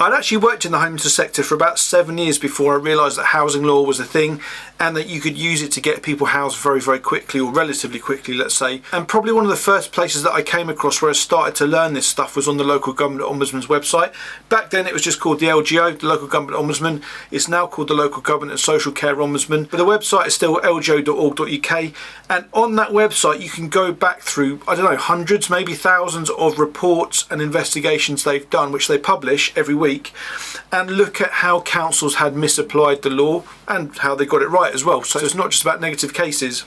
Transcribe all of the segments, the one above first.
I'd actually worked in the homelessness sector for about 7 years before I realised that housing law was a thing and that you could use it to get people housed very, very quickly, or relatively quickly, let's say. And probably one of the first places that I came across where I started to learn this stuff was on the local government ombudsman's website. Back then it was just called the LGO, the local government ombudsman. It's now called the local government and social care ombudsman, but the website is still lgo.org.uk. And on that website you can go back through, I don't know, hundreds, maybe thousands of reports and investigations they've done, which they publish every week, and look at how councils had misapplied the law and how they got it right as well. So it's not just about negative cases.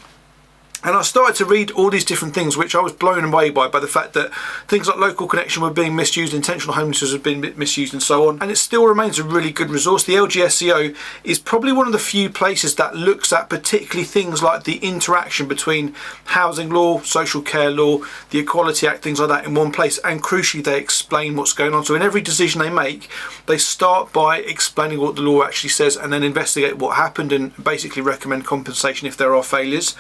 And I started to read all these different things, which I was blown away by the fact that things like local connection were being misused, intentional homelessness had been misused, and so on. And it still remains a really good resource. The LGSCO is probably one of the few places that looks at particularly things like the interaction between housing law, social care law, the Equality Act, things like that in one place. And crucially, they explain what's going on. So in every decision they make, they start by explaining what the law actually says and then investigate what happened and basically recommend compensation if there are failures.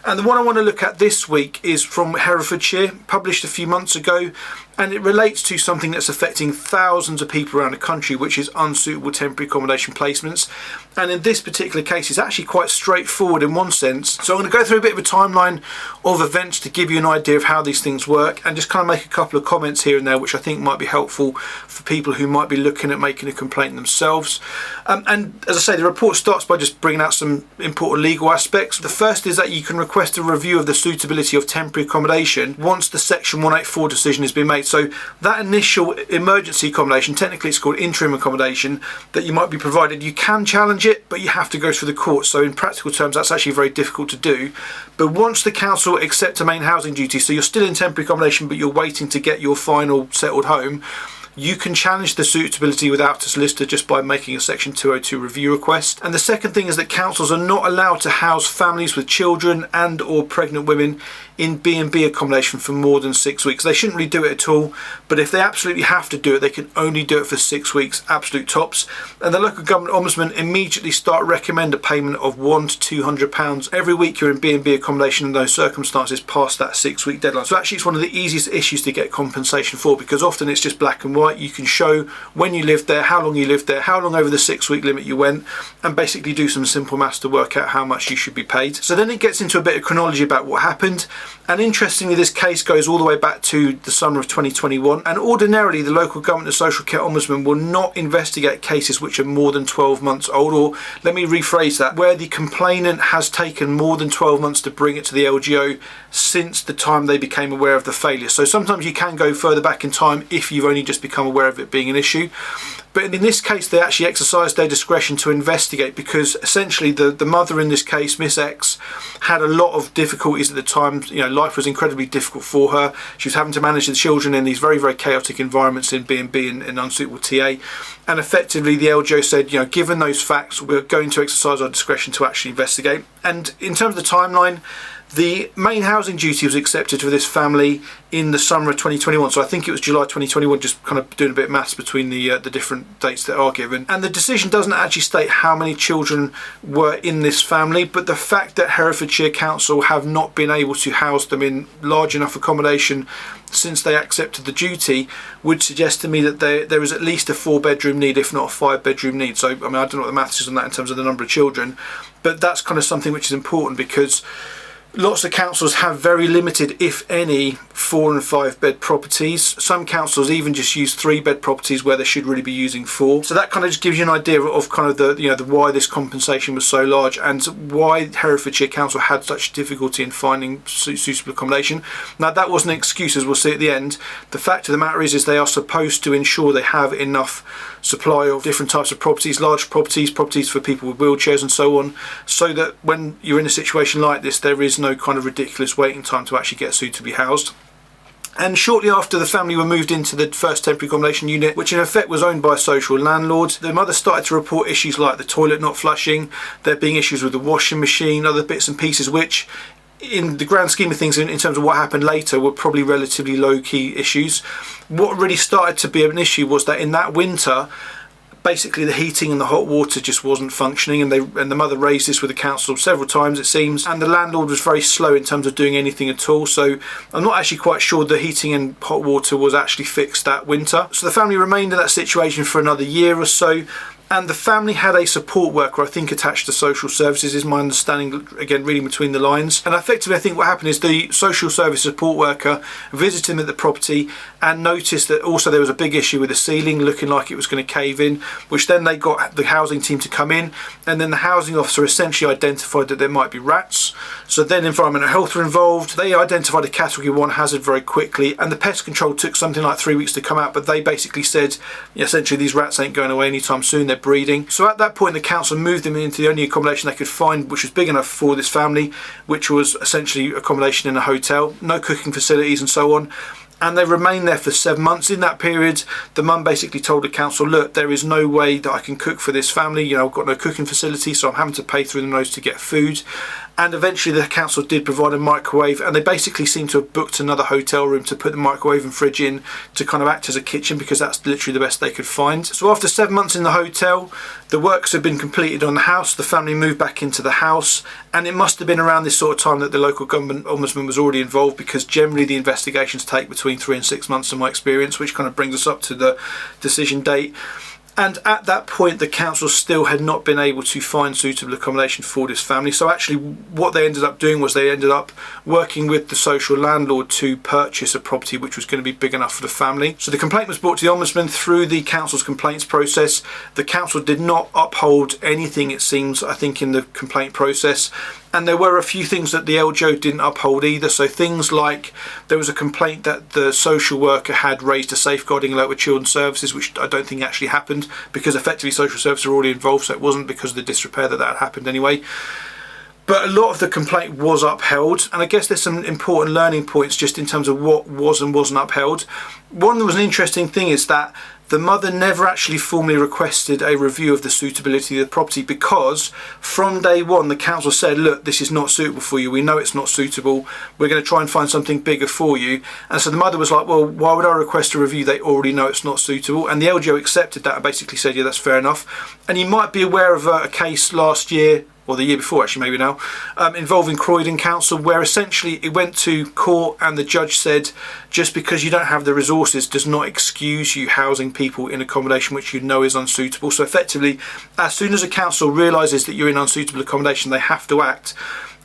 And the one I want to look at this week is from Herefordshire, published a few months ago, and it relates to something that's affecting thousands of people around the country, which is unsuitable temporary accommodation placements. And in this particular case, it's actually quite straightforward in one sense. So I'm going to go through a bit of a timeline of events to give you an idea of how these things work, and just kind of make a couple of comments here and there, which I think might be helpful for people who might be looking at making a complaint themselves. And as I say, the report starts by just bringing out some important legal aspects. The first is that you can request a review of the suitability of temporary accommodation once the Section 184 decision has been made. So that initial emergency accommodation, technically it's called interim accommodation, that you might be provided, you can challenge it, but you have to go through the courts. So in practical terms, that's actually very difficult to do. But once the council accept a main housing duty, so you're still in temporary accommodation, but you're waiting to get your final settled home, you can challenge the suitability without a solicitor just by making a Section 202 review request. And the second thing is that councils are not allowed to house families with children and or pregnant women in B&B accommodation for more than 6 weeks. They shouldn't really do it at all, but if they absolutely have to do it, they can only do it for 6 weeks, absolute tops. And the local government ombudsman immediately recommend a payment of £100 to £200 every week you're in B&B accommodation in those circumstances past that 6 week deadline. So actually it's one of the easiest issues to get compensation for, because often it's just black and white. You can show when you lived there, how long you lived there, how long over the 6 week limit you went, and basically do some simple maths to work out how much you should be paid. So then it gets into a bit of chronology about what happened. And interestingly, this case goes all the way back to the summer of 2021. And ordinarily, the local government and social care ombudsman will not investigate cases which are more than 12 months old, or let me rephrase that, where the complainant has taken more than 12 months to bring it to the LGO since the time they became aware of the failure. So sometimes you can go further back in time if you've only just become aware of it being an issue. But in this case, they actually exercised their discretion to investigate, because essentially the mother in this case, Miss X, had a lot of difficulties at the time. You know, life was incredibly difficult for her. She was having to manage the children in these very, very chaotic environments in B&B and unsuitable TA. And effectively, the LGO said, you know, given those facts, we're going to exercise our discretion to actually investigate. And in terms of the timeline, the main housing duty was accepted for this family in the summer of 2021. So I think it was July 2021, just kind of doing a bit of maths between the different dates that are given. And the decision doesn't actually state how many children were in this family, but the fact that Herefordshire Council have not been able to house them in large enough accommodation since they accepted the duty would suggest to me that there is at least a 4-bedroom need, if not a 5-bedroom need. So, I mean, I don't know what the maths is on that in terms of the number of children, but that's kind of something which is important, because lots of councils have very limited, if any, 4 and 5 bed properties. Some councils even just use 3 bed properties where they should really be using 4. So that kind of just gives you an idea of kind of the why this compensation was so large and why Herefordshire Council had such difficulty in finding suitable accommodation. Now that wasn't an excuse, as we'll see at the end. The fact of the matter is they are supposed to ensure they have enough supply of different types of properties, large properties, properties for people with wheelchairs and so on, so that when you're in a situation like this, there is no kind of ridiculous waiting time to actually get suitably housed. And shortly after the family were moved into the first temporary accommodation unit, which in effect was owned by a social landlord, the mother started to report issues like the toilet not flushing, there being issues with the washing machine, other bits and pieces which, in the grand scheme of things, in terms of what happened later, were probably relatively low-key issues. What really started to be an issue was that in that winter, basically the heating and the hot water just wasn't functioning, and the mother raised this with the council several times, it seems, and the landlord was very slow in terms of doing anything at all. So I'm not actually quite sure the heating and hot water was actually fixed that winter. So the family remained in that situation for another year or so, and the family had a support worker, I think, attached to social services, is my understanding, again reading between the lines. And effectively I think what happened is the social service support worker visited him at the property and noticed that also there was a big issue with the ceiling looking like it was going to cave in, which then they got the housing team to come in, and then the housing officer essentially identified that there might be rats. So then environmental health were involved. They identified a category 1 hazard very quickly, and the pest control took something like 3 weeks to come out, but they basically said essentially these rats ain't going away anytime soon, they're breeding. So at that point the council moved them into the only accommodation they could find, which was big enough for this family, which was essentially accommodation in a hotel, no cooking facilities and so on. And they remained there for 7 months. In that period, the mum basically told the council, look, there is no way that I can cook for this family, I've got no cooking facility, so I'm having to pay through the nose to get food. And eventually the council did provide a microwave, and they basically seem to have booked another hotel room to put the microwave and fridge in to kind of act as a kitchen, because that's literally the best they could find. So after 7 months in the hotel, the works had been completed on the house, the family moved back into the house, and it must have been around this sort of time that the local government ombudsman was already involved, because generally the investigations take between 3 and 6 months in my experience, which kind of brings us up to the decision date. And at that point the council still had not been able to find suitable accommodation for this family. So actually what they ended up doing was they ended up working with the social landlord to purchase a property which was going to be big enough for the family. So the complaint was brought to the ombudsman through the council's complaints process. The council did not uphold anything, it seems, I think, in the complaint process. And there were a few things that the LGO didn't uphold either. So things like there was a complaint that the social worker had raised a safeguarding alert with children's services, which I don't think actually happened, because effectively social services are already involved, so it wasn't because of the disrepair that had happened anyway. But a lot of the complaint was upheld, and I guess there's some important learning points just in terms of what was and wasn't upheld. One that was an interesting thing is that the mother never actually formally requested a review of the suitability of the property, because from day one the council said, look, this is not suitable for you, we know it's not suitable, we're going to try and find something bigger for you. And so the mother was like, well, why would I request a review? They already know it's not suitable. And the LGO accepted that and basically said, yeah, that's fair enough. And you might be aware of a case last year, or the year before actually, maybe now, involving Croydon Council, where essentially it went to court and the judge said, just because you don't have the resources does not excuse you housing people in accommodation which you know is unsuitable. So effectively, as soon as a council realises that you're in unsuitable accommodation, they have to act.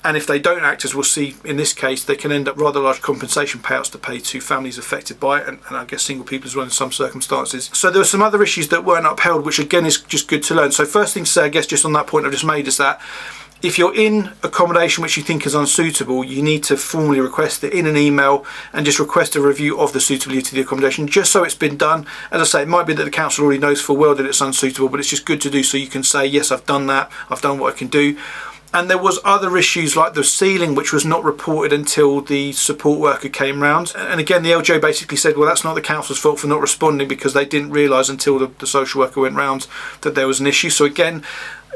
And if they don't act, as we'll see in this case, they can end up rather large compensation payouts to pay to families affected by it, and I guess single people as well in some circumstances. So there were some other issues that weren't upheld, which again is just good to learn. So first thing to say, I guess, just on that point I've just made, is that if you're in accommodation which you think is unsuitable, you need to formally request it in an email and just request a review of the suitability of the accommodation, just so it's been done. As I say, it might be that the council already knows full well that it's unsuitable, but it's just good to do, so you can say, yes, I've done that, I've done what I can do. And there was other issues like the ceiling, which was not reported until the support worker came round. And again, the LGO basically said, well, that's not the council's fault for not responding, because they didn't realise until the social worker went round that there was an issue. So again,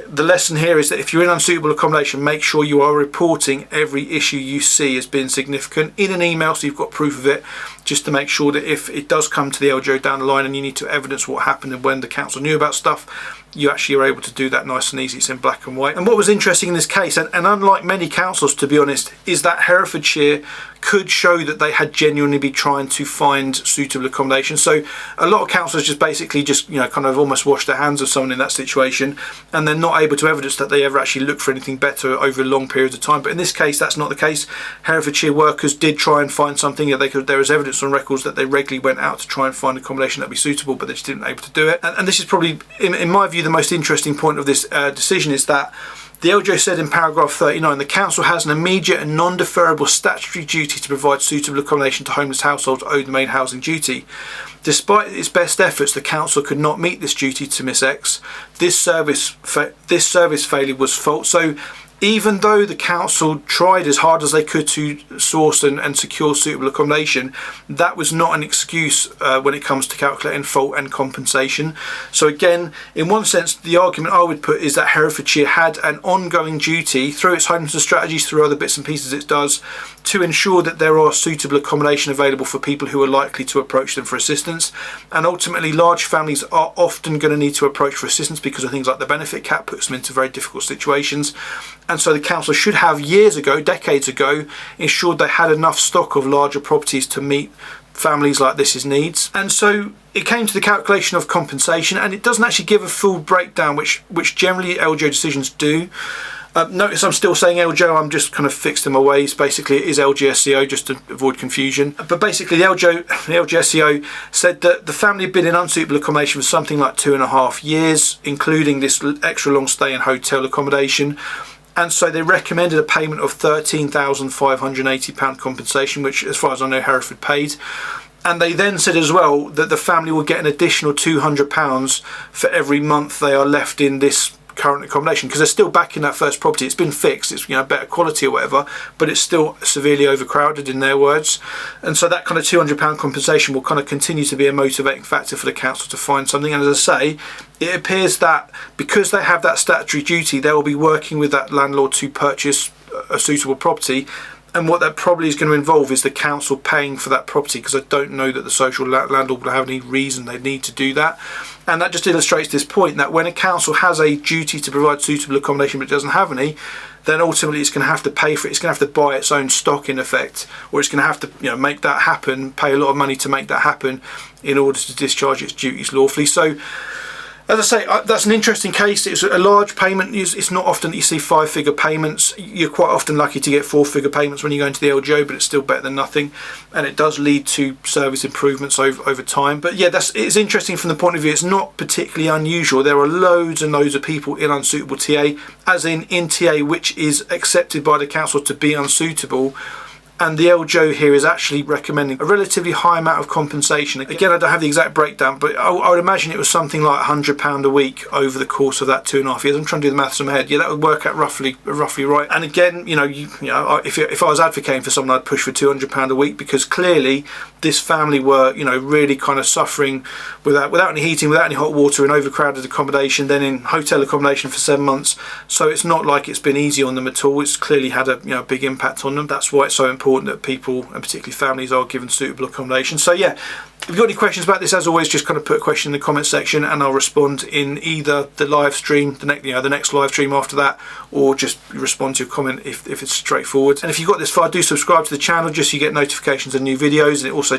the lesson here is that if you're in unsuitable accommodation, make sure you are reporting every issue you see as being significant in an email, so you've got proof of it, just to make sure that if it does come to the LGO down the line and you need to evidence what happened and when the council knew about stuff, you actually are able to do that nice and easy. It's in black and white. And what was interesting in this case, and unlike many councils to be honest, is that Herefordshire could show that they had genuinely been trying to find suitable accommodation. So a lot of councils just basically kind of almost wash their hands of someone in that situation, and they're not able to evidence that they ever actually look for anything better over long periods of time. But in this case, that's not the case. Herefordshire workers did try and find something that they could. There was evidence on records that they regularly went out to try and find accommodation that would be suitable, but they just didn't able to do it. And this is probably, in my view, the most interesting point of this decision, is that the LGO said in paragraph 39, the council has an immediate and non-deferrable statutory duty to provide suitable accommodation to homeless households owed the main housing duty. Despite its best efforts, the council could not meet this duty to Miss X. This service failure was fault. So even though the council tried as hard as they could to source and secure suitable accommodation, that was not an excuse when it comes to calculating fault and compensation. So again, in one sense, the argument I would put is that Herefordshire had an ongoing duty through its homelessness strategies, through other bits and pieces it does, to ensure that there are suitable accommodation available for people who are likely to approach them for assistance. And ultimately, large families are often going to need to approach for assistance because of things like the benefit cap puts them into very difficult situations. And so the council should have years ago, decades ago, ensured they had enough stock of larger properties to meet families like this's needs. And so it came to the calculation of compensation, and it doesn't actually give a full breakdown, which generally LGO decisions do. Notice I'm still saying LGO, I'm just kind of fixed in my ways. Basically, it is LGSCO, just to avoid confusion. But basically, the LGSCO said that the family had been in unsuitable accommodation for something like 2.5 years, including this extra long stay in hotel accommodation. And so they recommended a payment of £13,580 compensation, which, as far as I know, Hereford paid. And they then said as well that the family will get an additional £200 for every month they are left in this current accommodation, because they're still back in that first property. It's been fixed, it's, you know, better quality or whatever, but it's still severely overcrowded in their words. And so that kind of £200 compensation will kind of continue to be a motivating factor for the council to find something. And as I say, it appears that because they have that statutory duty, they will be working with that landlord to purchase a suitable property. And what that probably is going to involve is the council paying for that property, because I don't know that the social landlord will have any reason they need to do that. And that just illustrates this point, that when a council has a duty to provide suitable accommodation but doesn't have any, then ultimately it's going to have to pay for it. It's going to have to buy its own stock, in effect, or it's going to have to, you know, make that happen, pay a lot of money to make that happen in order to discharge its duties lawfully. So, as I say, that's an interesting case. It's a large payment. It's not often that you see 5-figure payments. You're quite often lucky to get 4-figure payments when you go into the LGO, but it's still better than nothing. And it does lead to service improvements over time. But yeah, it's interesting from the point of view. It's not particularly unusual. There are loads and loads of people in unsuitable TA, as in TA which is accepted by the council to be unsuitable. And the LGO here is actually recommending a relatively high amount of compensation. Again, I don't have the exact breakdown, but I would imagine it was something like £100 a week over the course of that 2.5 years. I'm trying to do the maths in my head. Yeah, that would work out roughly right. And again, you know, if I was advocating for someone, I'd push for £200 a week, because clearly this family were, you know, really kind of suffering without any heating, without any hot water, in overcrowded accommodation, then in hotel accommodation for 7 months. So it's not like it's been easy on them at all. It's clearly had a, you know, big impact on them. That's why it's so important that people, and particularly families, are given suitable accommodation. So yeah, if you've got any questions about this, as always, just kind of put a question in the comment section and I'll respond in either the live stream, the next live stream after that, or just respond to your comment if it's straightforward. And if you've got this far, do subscribe to the channel just so you get notifications of new videos, and it also